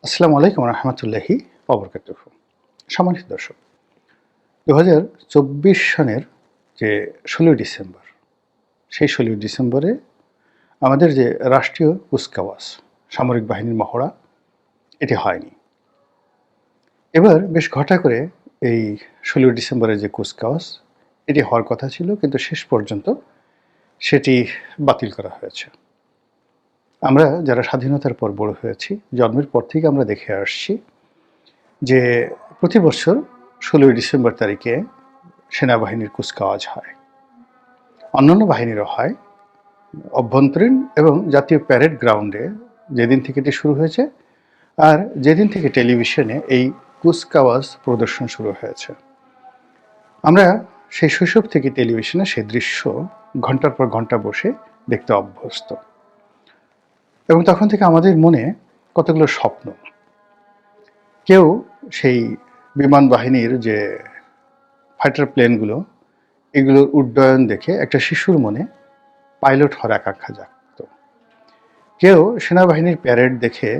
আসসালামু আলাইকুম রহমতুল্লাহি ওবরকাতুহু। সম্মানিত দর্শক, ২০২৪ সনের যে ১৬ই ডিসেম্বর, সেই ১৬ই ডিসেম্বরে আমাদের যে রাষ্ট্রীয় কুচকাওয়াজ, সামরিক বাহিনীর মহড়া, এটি হয়নি। এবার বেশ ঘটা করে এই ১৬ই ডিসেম্বরের যে কুচকাওয়াজ, এটি হওয়ার কথা ছিল, কিন্তু শেষ পর্যন্ত সেটি বাতিল করা হয়েছে। আমরা যারা স্বাধীনতার পর বড় হয়েছি, জন্মের পর থেকে আমরা দেখে আসছি যে প্রতি বছর ১৬ই ডিসেম্বর তারিখে সেনাবাহিনীর কুচকাওয়াজ হয়। অন্যান্য বাহিনীরও হয়, অভ্যন্তরীণ এবং জাতীয় প্যারেড গ্রাউন্ডে যেদিন থেকে এটি শুরু হয়েছে, আর যেদিন থেকে টেলিভিশনে এই কুচকাওয়াজ প্রদর্শন শুরু হয়েছে। আমরা সেই শৈশব থেকে টেলিভিশনে সেই দৃশ্য ঘন্টার পর ঘন্টা বসে দেখতে অভ্যস্ত, এবং তখন থেকে আমাদের মনে কতগুলো স্বপ্ন। কেউ সেই বিমান বাহিনীর যে ফাইটার প্লেনগুলো, এগুলোর উড্ডয়ন দেখে একটা শিশুর মনে পাইলট হওয়ার আকাঙ্ক্ষা জাগত। কেউ সেনাবাহিনীর প্যারেড দেখে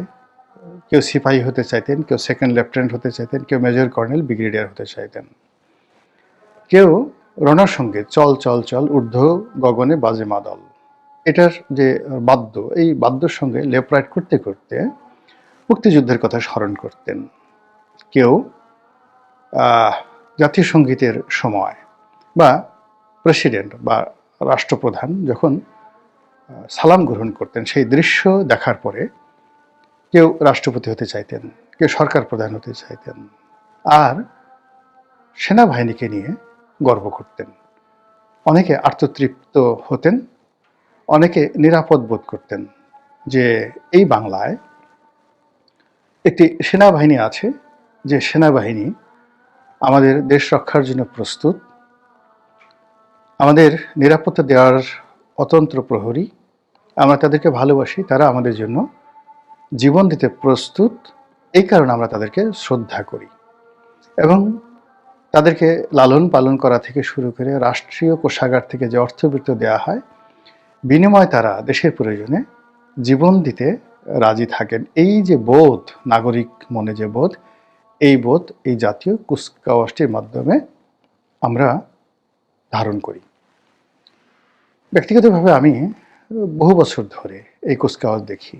কেউ সিপাহী হতে চাইতেন, কেউ সেকেন্ড লেফটেন্যান্ট হতে চাইতেন, কেউ মেজর কর্নেল, ব্রিগেডিয়ার হতে চাইতেন। কেউ রণার সঙ্গে চল চল চল ঊর্ধ্ব গগনে বাজে মাদল, এটার যে বাদ্য, এই বাদ্যর সঙ্গে লেফট রাইট করতে করতে মুক্তিযুদ্ধের কথা স্মরণ করতেন। কেউ জাতীয় সঙ্গীতের সময় বা প্রেসিডেন্ট বা রাষ্ট্রপ্রধান যখন সালাম গ্রহণ করতেন, সেই দৃশ্য দেখার পরে কেউ রাষ্ট্রপতি হতে চাইতেন, কেউ সরকার প্রধান হতে চাইতেন, আর সেনাবাহিনীকে নিয়ে গর্ব করতেন। অনেকে আত্মতৃপ্ত হতেন, অনেকে নিরাপদ বোধ করতেন যে এই বাংলায় একটি সেনাবাহিনী আছে, যে সেনাবাহিনী আমাদের দেশ রক্ষার জন্য প্রস্তুত, আমাদের নিরাপত্তা দেওয়ার অতন্ত্র প্রহরী। আমরা তাদেরকে ভালোবাসি, তারা আমাদের জন্য জীবন দিতে প্রস্তুত। এই কারণে আমরা তাদেরকে শ্রদ্ধা করি, এবং তাদেরকে লালন পালন করা থেকে শুরু করে রাষ্ট্রীয় কোষাগার থেকে যে অর্থবৃত্ত দেওয়া হয়, বিনিময়ে তারা দেশের প্রয়োজনে জীবন দিতে রাজি থাকেন। এই যে বোধ, নাগরিক মনে যে বোধ, এই বোধ এই জাতীয় কুচকাওয়াজটির মাধ্যমে আমরা ধারণ করি। ব্যক্তিগতভাবে আমি বহু বছর ধরে এই কুচকাওয়াজ দেখি,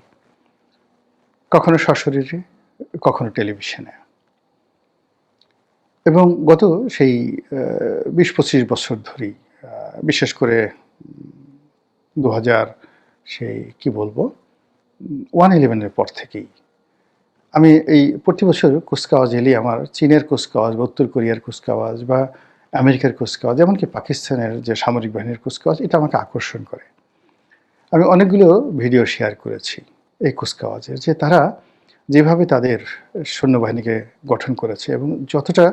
কখনো সশরীরে, কখনো টেলিভিশনে, এবং গত সেই ২০-২৫ বছর ধরেই, বিশেষ করে ২০০০ সেই কি বলবো 1/11-এর পর থেকেই আমি এই প্রতি বছর কুচকাওয়াজ এলেই আমার চীনের কুচকাওয়াজ বা উত্তর কোরিয়ার কুচকাওয়াজ বা আমেরিকার কুচকাওয়াজ, এমনকি পাকিস্তানের যে সামরিক বাহিনীর কুচকাওয়াজ, এটা আমাকে আকর্ষণ করে। আমি অনেকগুলো ভিডিও শেয়ার করেছি এই কুচকাওয়াজের, যে তারা যেভাবে তাদের সৈন্যবাহিনীকে গঠন করেছে এবং যতটা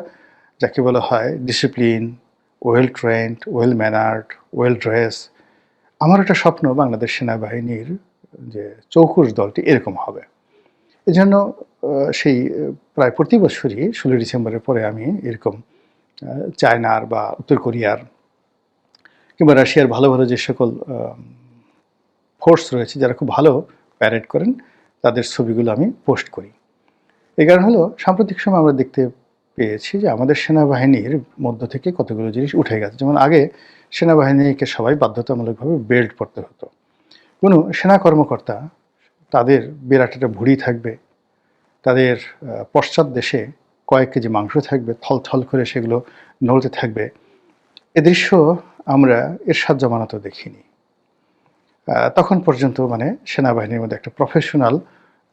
যাকে বলা হয় discipline, well trend, well ম্যানার্ড, well dress. আমার একটা স্বপ্ন বাংলাদেশ সেনাবাহিনীর যে চৌকুশ দলটি এরকম হবে। এই জন্য সেই প্রায় প্রতি বছরই ১৬ই ডিসেম্বরের পরে আমি এরকম চায়নার বা উত্তর কোরিয়ার কিংবা রাশিয়ার ভালো ভালো যে সকল ফোর্স রয়েছে যারা খুব ভালো প্যারেড করেন, তাদের ছবিগুলো আমি পোস্ট করি। এই কারণ হলো সাম্প্রতিক সময় আমরা দেখতে পেয়েছি যে আমাদের সেনাবাহিনীর মধ্য থেকে কতগুলো জিনিস উঠে গেছে। যেমন আগে সেনাবাহিনীকে সবাই বাধ্যতামূলকভাবে বেল্ট পরতে হতো। কোনো সেনা কর্মকর্তা তাদের বিরাট একটা ভুঁড়ি থাকবে, তাদের পশ্চাৎ দেশে কয়েক কেজি মাংস থাকবে, থলথল করে সেগুলো নড়তে থাকবে। এ দৃশ্য আমরা এরশাদ জামানাতেও দেখিনি। তখন পর্যন্ত মানে সেনাবাহিনীর মধ্যে একটা প্রফেশনাল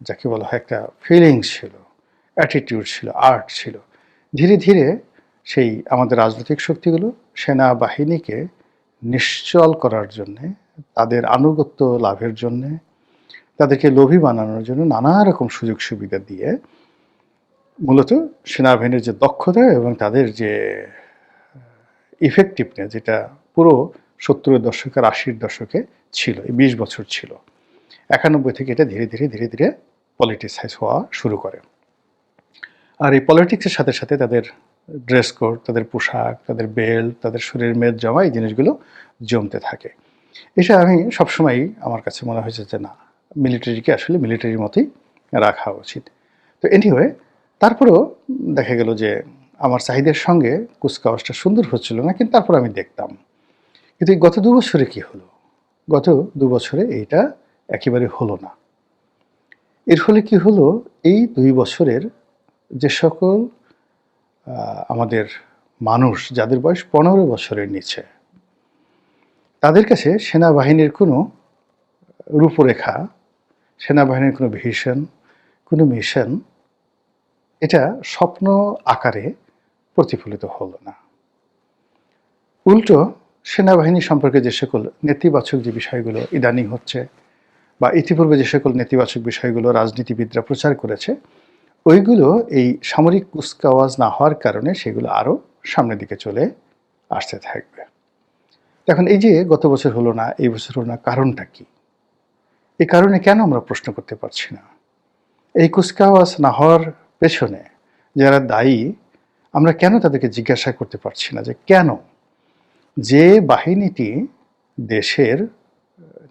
যাকে বলা হয় একটা ফিলিংস ছিল, অ্যাটিটিউড ছিল, আর্ট ছিল। ধীরে ধীরে সেই আমাদের রাজনৈতিক শক্তিগুলো সেনাবাহিনীকে নিশ্চল করার জন্যে, তাদের আনুগত্য লাভের জন্যে, তাদেরকে লোভী বানানোর জন্য নানা রকম সুযোগ সুবিধা দিয়ে মূলত সেনাবাহিনীর যে দক্ষতা এবং তাদের যে ইফেক্টিভনেস, যেটা পুরো ৭০-এর দশকের ৮০-এর দশকে ছিল, এই ২০ বছর ছিল, ৯১ থেকে এটা ধীরে ধীরে ধীরে ধীরে পলিটিসাইজ হওয়া শুরু করে। আর এই পলিটিক্সের সাথে সাথে তাদের ড্রেস কোড, তাদের পোশাক, তাদের বেল্ট, তাদের শরীরের মেদ জমা, এই জিনিসগুলো জমতে থাকে। এটা আমি সবসময়ই আমার কাছে মনে হয়েছে যে না, মিলিটারিকে আসলে মিলিটারির মতোই রাখা উচিত। তো এনিওয়ে তারপরেও দেখা গেল যে আমার চাহিদার সঙ্গে কুচকাওয়াজটা সুন্দর হচ্ছিল না, কিন্তু তারপর আমি দেখতাম। কিন্তু এই গত ২ বছরে কি হলো? গত ২ বছরে এইটা একেবারে হলো না। এর ফলে কি হলো? এই ২ বছরের যে সকল আমাদের মানুষ যাদের বয়স ১৫ বছরের নিচে, তাদের কাছে সেনাবাহিনীর কোনো রূপরেখা, সেনাবাহিনীর কোনো ভিশন, কোনো মিশন, এটা স্বপ্ন আকারে প্রতিফলিত হলো না। উল্টো সেনাবাহিনী সম্পর্কে যে সকল নেতিবাচক যে বিষয়গুলো ইদানিং হচ্ছে, বা ইতিপূর্বে যে সকল নেতিবাচক বিষয়গুলো রাজনীতিবিদরা প্রচার করেছে, ওইগুলো এই সামরিক কুচকাওয়াজ না হওয়ার কারণে সেগুলো আরও সামনের দিকে চলে আসতে থাকবে। এখন এই যে গত বছর হলো না, এই বছর হলো না, কারণটা কি? এই কারণে কেন আমরা প্রশ্ন করতে পারছি না? এই কুচকাওয়াজ না হওয়ার পেছনে যারা দায়ী, আমরা কেন তাদেরকে জিজ্ঞাসা করতে পারছি না যে কেন? যে বাহিনীটি দেশের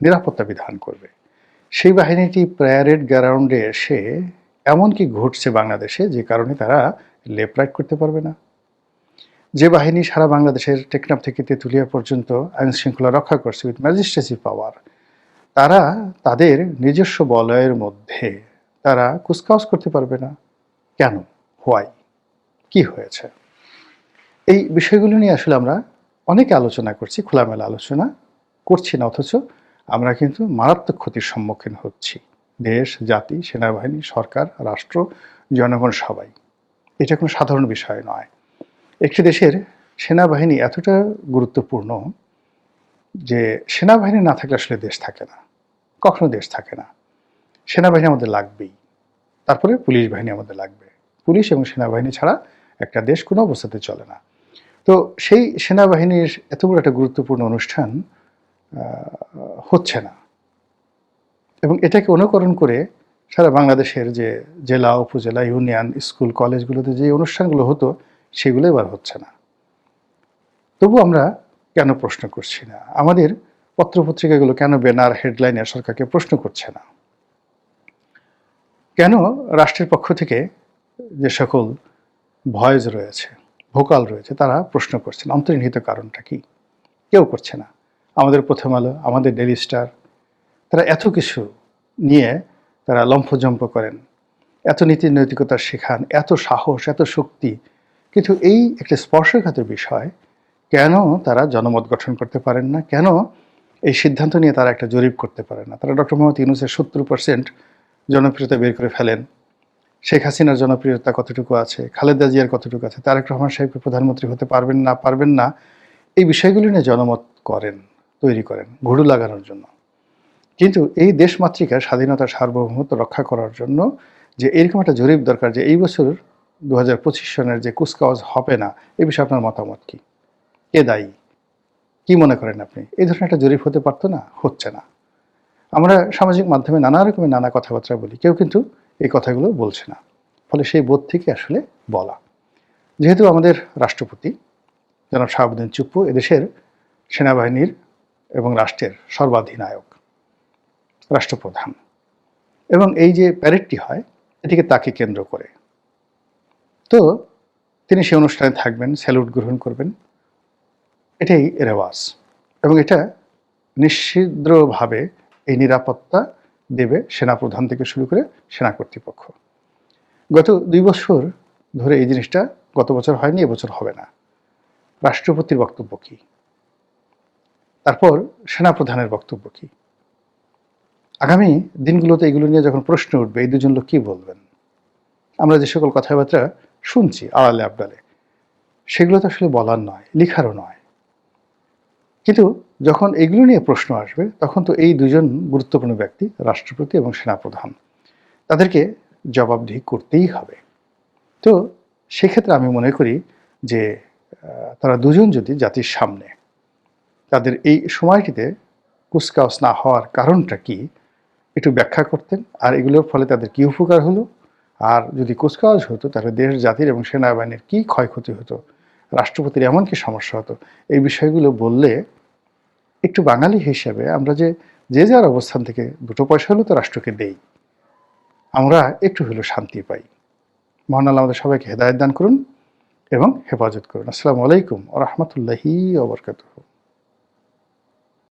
নিরাপত্তা বিধান করবে, সেই বাহিনীটি প্যারেড গ্রাউন্ডে এসে এমন কি ঘটছে বাংলাদেশে যে কারণে তারা লেফট রাইট করতে পারবে না? যে বাহিনী সারা বাংলাদেশের টেকনাফ থেকে তেঁতুলিয়া পর্যন্ত আইন শৃঙ্খলা রক্ষা করছে উইথ ম্যাজিস্ট্রেসি পাওয়ার, তারা তাদের নিজস্ব বলয়ের মধ্যে তারা কুচকাওয়াজ করতে পারবে না কেন? হোয়াই? কি হয়েছে? এই বিষয়গুলো নিয়ে আসলে আমরা অনেকে আলোচনা করছি, খোলামেলা আলোচনা করছি না, অথচ আমরা কিন্তু মারাত্মক ক্ষতির সম্মুখীন হচ্ছি। দেশ, জাতি, সেনাবাহিনী, সরকার, রাষ্ট্র, জনগণ সবাই। এটা কোনো সাধারণ বিষয় নয়। একটি দেশের সেনাবাহিনী এতটা গুরুত্বপূর্ণ যে সেনাবাহিনী না থাকলে আসলে দেশ থাকে না, কখনো দেশ থাকে না। সেনাবাহিনী আমাদের লাগবেই, তারপরে পুলিশ বাহিনী আমাদের লাগবে। পুলিশ এবং সেনাবাহিনী ছাড়া একটা দেশ কোনো অবস্থাতে চলে না। তো সেই সেনাবাহিনীর এত বড় একটা গুরুত্বপূর্ণ অনুষ্ঠান হচ্ছে না, এবং এটাকে অনুকরণ করে সারা বাংলাদেশের যে জেলা, উপজেলা, ইউনিয়ন, স্কুল, কলেজগুলোতে যে অনুষ্ঠানগুলো হতো সেগুলো এবার হচ্ছে না। তবু আমরা কেন প্রশ্ন করছি না? আমাদের পত্রপত্রিকাগুলো কেন ব্যানার হেডলাইনে সরকারকে প্রশ্ন করছে না? কেন রাষ্ট্রের পক্ষ থেকে যে সকল ভয়েস রয়েছে, ভোকাল রয়েছে, তারা প্রশ্ন করছে না? অন্তর্নিহিত কারণটা কি? কেউ করছে না। আমাদের প্রথম আলো, আমাদের ডেইলি স্টার, তারা এত কিছু নিয়ে তারা লম্ফজম্প করেন, এত নীতি নৈতিকতা শেখান, এত সাহস, এত শক্তি, কিন্তু এই একটা স্পর্শকাতর বিষয় কেন তারা জনমত গঠন করতে পারেন না? কেন এই সিদ্ধান্ত নিয়ে তারা একটা জরিপ করতে পারেন না? তারা ডক্টর মোহাম্মদ ইউনূসের ৭০% জনপ্রিয়তা বের করে ফেলেন, শেখ হাসিনার জনপ্রিয়তা কতটুকু আছে, খালেদা জিয়ার কতটুকু আছে, তারেক রহমান সাহেবকে প্রধানমন্ত্রী হতে পারবেন না পারবেন না, এই বিষয়গুলি নিয়ে জনমত করেন, তৈরি করেন ঘুড়ু লাগানোর জন্য। কিন্তু এই দেশমাতৃকার স্বাধীনতা, সার্বভৌমত্ব রক্ষা করার জন্য যে এরকম একটা জরিপ দরকার, যে এই বছর ২০২৫ সনের যে কুচকাওয়াজ হবে না, এই বিষয়ে আপনার মতামত কি? কে দায়ী? কি মনে করেন আপনি? এই ধরনের একটা জরিপ হতে পারতো না? হচ্ছে না। আমরা সামাজিক মাধ্যমে নানা রকমের নানা কথাবার্তা বলি, কেউ কিন্তু এই কথাগুলো বলছে না। ফলে সেই বোধ থেকে আসলে বলা। যেহেতু আমাদের রাষ্ট্রপতি জনাব শাহাবুদ্দিন চুপ্পু এদেশের সেনাবাহিনীর এবং রাষ্ট্রের সর্বাধিনায়ক, রাষ্ট্রপ্রধান, এবং এই যে প্যারেডটি হয় এটিকে তাকে কেন্দ্র করে, তো তিনি সে অনুষ্ঠানে থাকবেন, স্যালুট গ্রহণ করবেন, এটাই রেওয়াজ। এবং এটা নিশ্ছিদ্রভাবে এই নিরাপত্তা দেবে সেনাপ্রধান থেকে শুরু করে সেনা কর্তৃপক্ষ। গত ২ বছর ধরে এই জিনিসটা গত বছর হয়নি, এবছর হবে না। রাষ্ট্রপতির বক্তব্য কি? তারপর সেনাপ্রধানের বক্তব্য কি? আগামী দিনগুলোতে এগুলো নিয়ে যখন প্রশ্ন উঠবে, এই দুজন লোক কি বলবেন? আমরা যে সকল কথাবার্তা শুনছি আড়ালে আবডালে, সেগুলো তো আসলে বলার নয়, লিখারও নয়। কিন্তু যখন এগুলো নিয়ে প্রশ্ন আসবে, তখন তো এই দুজন গুরুত্বপূর্ণ ব্যক্তি, রাষ্ট্রপতি এবং সেনাপ্রধান, তাদেরকে জবাবদিহি করতেই হবে। তো সেক্ষেত্রে আমি মনে করি যে তারা দুজন যদি জাতির সামনে তাদের এই সময়টিতে কুচকাওয়াজ না হওয়ার কারণটা কি একটু ব্যাখ্যা করতেন, আর এগুলোর ফলে তাদের কী উপকার হলো, আর যদি কুচকাওয়াজ হতো তাহলে দেশ, জাতির এবং সেনাবাহিনীর কী ক্ষয়ক্ষতি হতো, রাষ্ট্রপতির এমন কি সমস্যা হতো, এই বিষয়গুলো বললে একটু বাঙালি হিসেবে আমরা যে যে যার অবস্থান থেকে দুটো পয়সা হলেও তো রাষ্ট্রকে দেই, আমরা একটু হলেও শান্তি পাই। মহান আল্লাহ আমাদের সবাইকে হেদায়েত দান করুন এবং হেফাজত করুন। আসসালামু আলাইকুম ওয়া রাহমাতুল্লাহি ওয়া বারাকাতুহু।